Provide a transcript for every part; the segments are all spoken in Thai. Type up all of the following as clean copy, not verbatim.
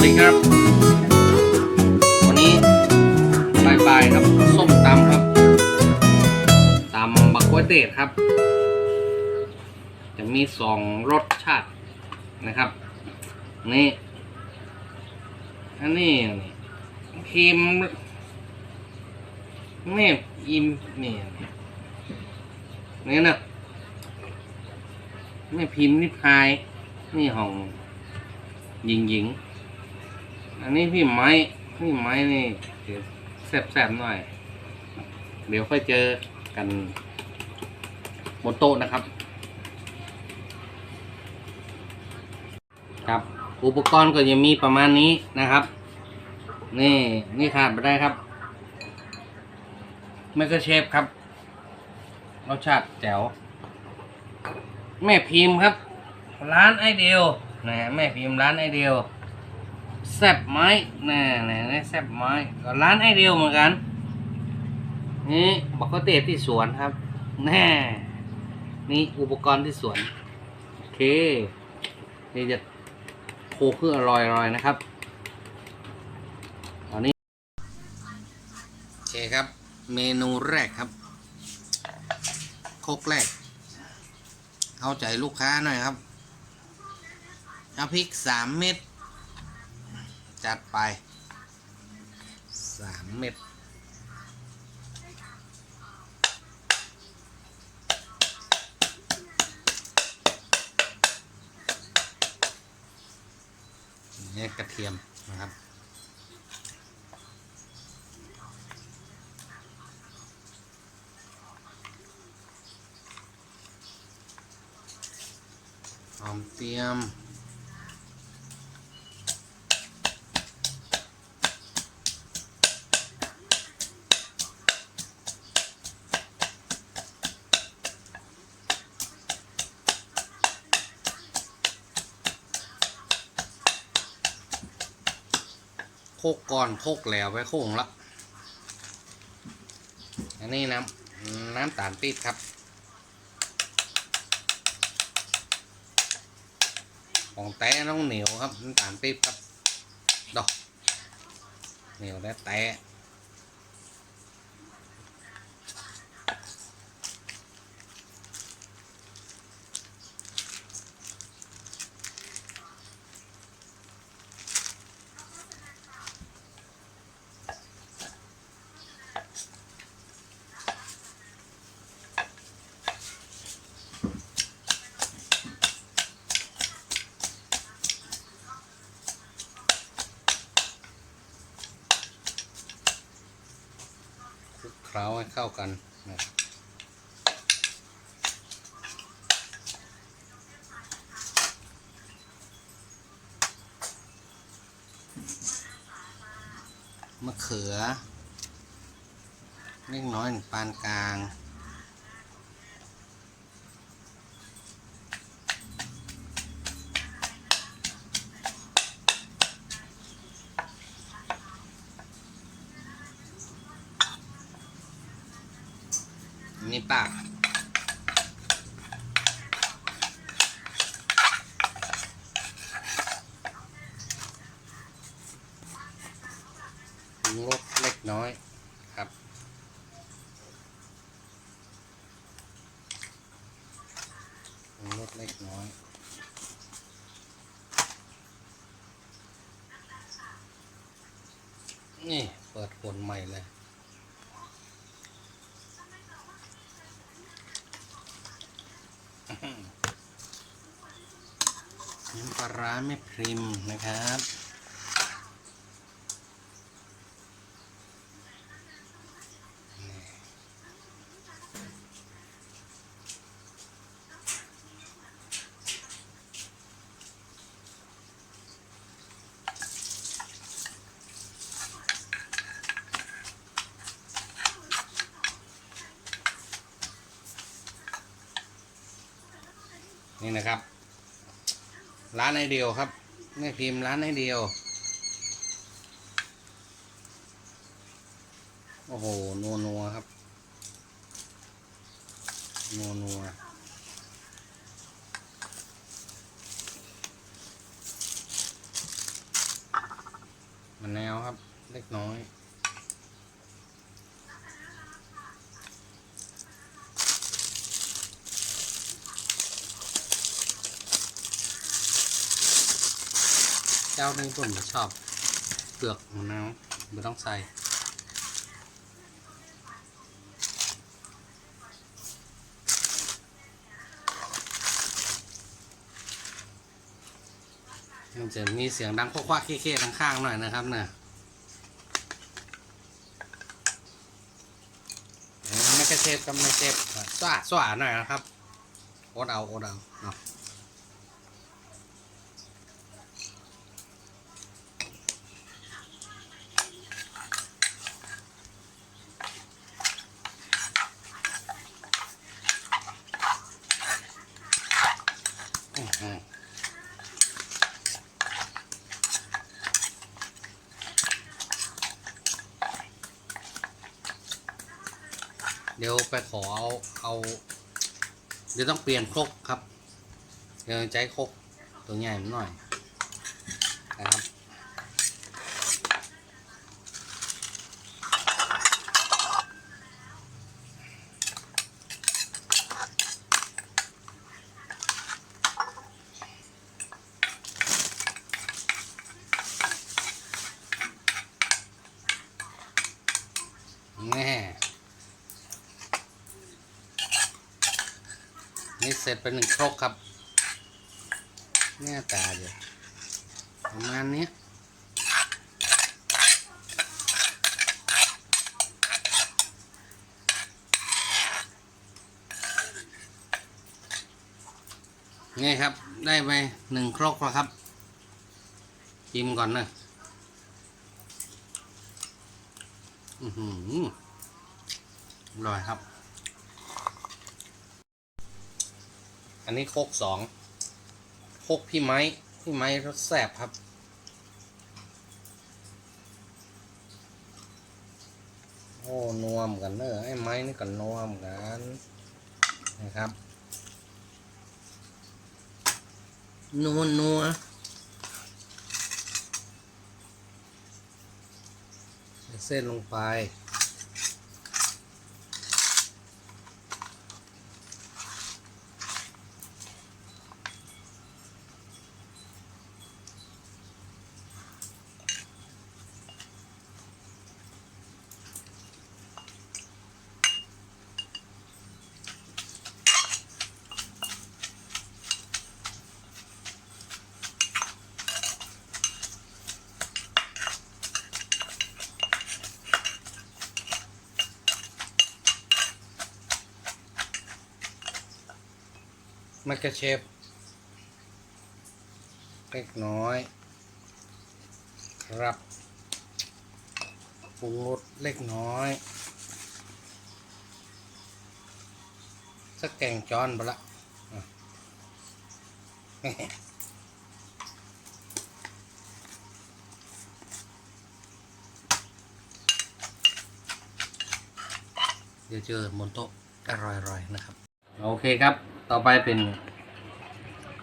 ดีครับวันนี้บ่ายๆครับส้มตำครับตำบักกล้วยเดดครับจะมี2 รสชาตินะครับนี่อันนี้ครีมนี่อิมนี่นะไม่พิมพ์นิพายนี่ของหญิงอันนี้พี่ไม้นี่เดี๋ยวแซ่บๆหน่อยเดี๋ยวค่อยเจอกันบนโต๊ะนะครับครับอุปกรณ์ก็จะมีประมาณนี้นะครับนี่ขาดไม่ได้ครับไมโครเชฟครับรสชาติแจ๋วแม่พิมพ์ครับร้านไอเดียวนะแม่พิมพ์ร้านไอเดียวแซ่บไม้น่แซ่บไม้ก็ร้านไอเดียวเหมือนกันนี่บอกเขาเตะที่สวนครับนี่อุปกรณ์ที่สวนโอเคนี่จะโคคืออร่อยนะครับตอนนี้โอเคครับเมนูแรกครับโคกแรกเอาใจลูกค้าหน่อยครับเอาพริก3 เม็ดจัดไป3 เม็ดนี่กระเทียมนะครับหอมเจียมโคกก่อนโคกแล้วไปโค้งละอันนี้น้ำตาลปี๊บครับของแต้น้องเหนียวครับน้ำตาลปี๊บครับดอกเหนียวและแต้คลุกเคล้าให้เข้ากันนะมะเขือเล็กน้อยปานกลางนี่ปากปรุงรสเล็กน้อยครับปรุงรสเล็กน้อยนี่เปิดขวดใหม่เลยน้ำปลาร้าแม่พริมนะครับนี่นะครับร้านไอเดียวครับแม่พิมพ์ร้านไอเดียวโอ้โหนัวครับนัว ะนาวครับเล็กน้อยเจ้าหนึ่งผมจะชอบเปลือกมะนาวไม่ต้องใส่มันจะมีเสียงดังควักๆเค้ๆข้างๆหน่อยนะครับเนี่ยไม่กระเชฟกับไม่เชฟสว่หน่อยนะครับโอดเอาเนาะเดี๋ยวไปขอเอาเดี๋ยวต้องเปลี่ยนครกครับเดี๋ยวใช้ครกตัวใหญ่หน่อยนะครับแน่นี่เสร็จไป1 ครกครับแน่ตาเดี๋ยวประมาณนี้นี่ครับได้ไป1 ครกแล้วครับชิมก่อนนะอร่อยครับอันนี้โคก2โคกพี่ไม้รสแซ่บครับโอ้นวมกันเนอะไอ้ไม้นี่ก็นวมกันนะครับนัวเส้นลงไปมะเขือเทศเล็กน้อยครับปรุงรสเล็กน้อยสักแกงจอนไปละเดี๋ยวเจอบนโต๊ะอร่อยๆนะครับโอเคครับต่อไปเป็น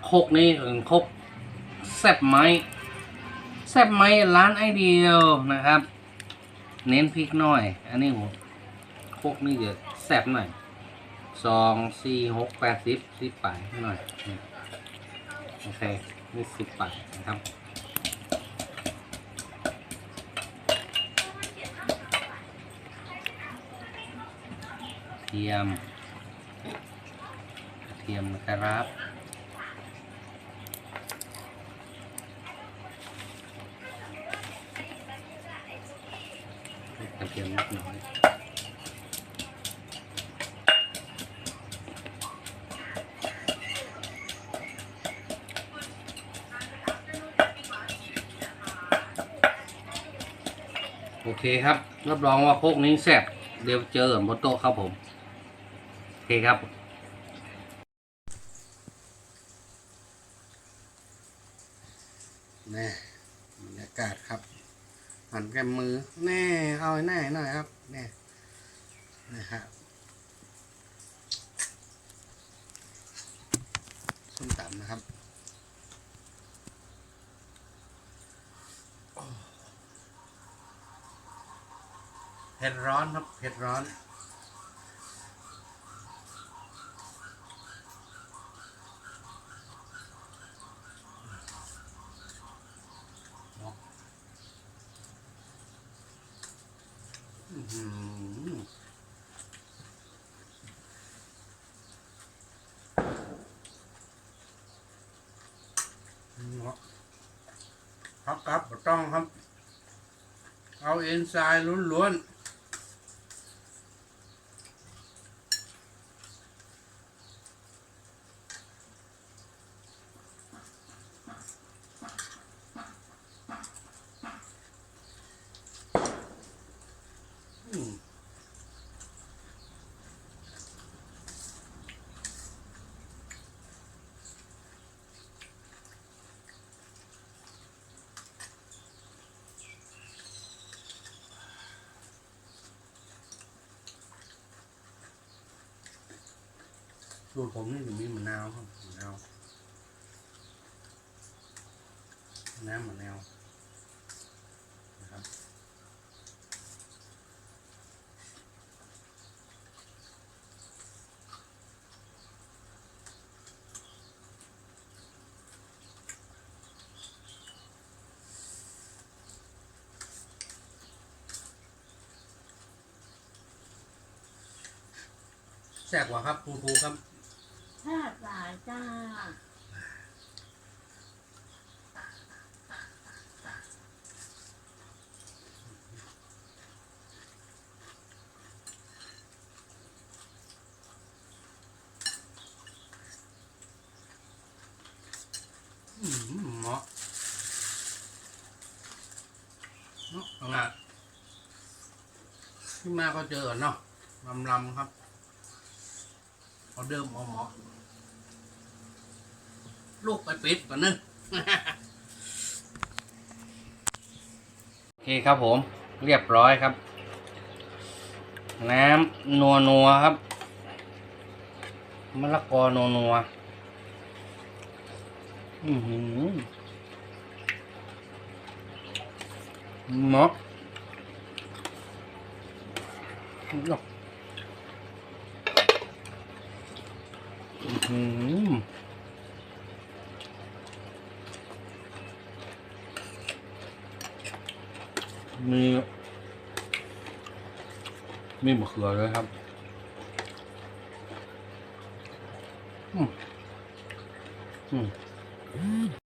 โคกนี้เป็นโคกแซ่บไม้ร้านไอเดียวนะครับ เน้นพริกหน่อยอันนี้ผมโคกนี่จะแซ่บหน่อย2 4 6 8 10 ไปหน่อยโอเคนี่10 ไปนะครับเทียมนะครับกระเทียมนิดหน่อยโอเคครับรับรองว่าโคกนี้แซ่บเดี๋ยวเจอบนโต๊ะครับผมโอเคครับแน่บรรยากาศครับหันแกมมือแน่เอาแน่หน่อยครับแน่นะครับส้มตำนะครับ ผ็ดร้อนครับเผ็ดร้อนอื้อหือครับต้องครับเอาเอนไซม์ล้วนๆสูตรผมนี่จะมีมะนาวครับมะนาวน้ำมะนาวนะครับแซ่บกว่าครับครูครับ แซ่บหลายจ้าเหมาะเนาะขนาดที่มาก็เจอเนาะลำครับเอาเดิมเหมาะลูกไปปิดก่อนนึง โอเคครับผมเรียบร้อยครับน้ำนัวครับมะละกอนัวเหมาะมีมะเขือเลยครับ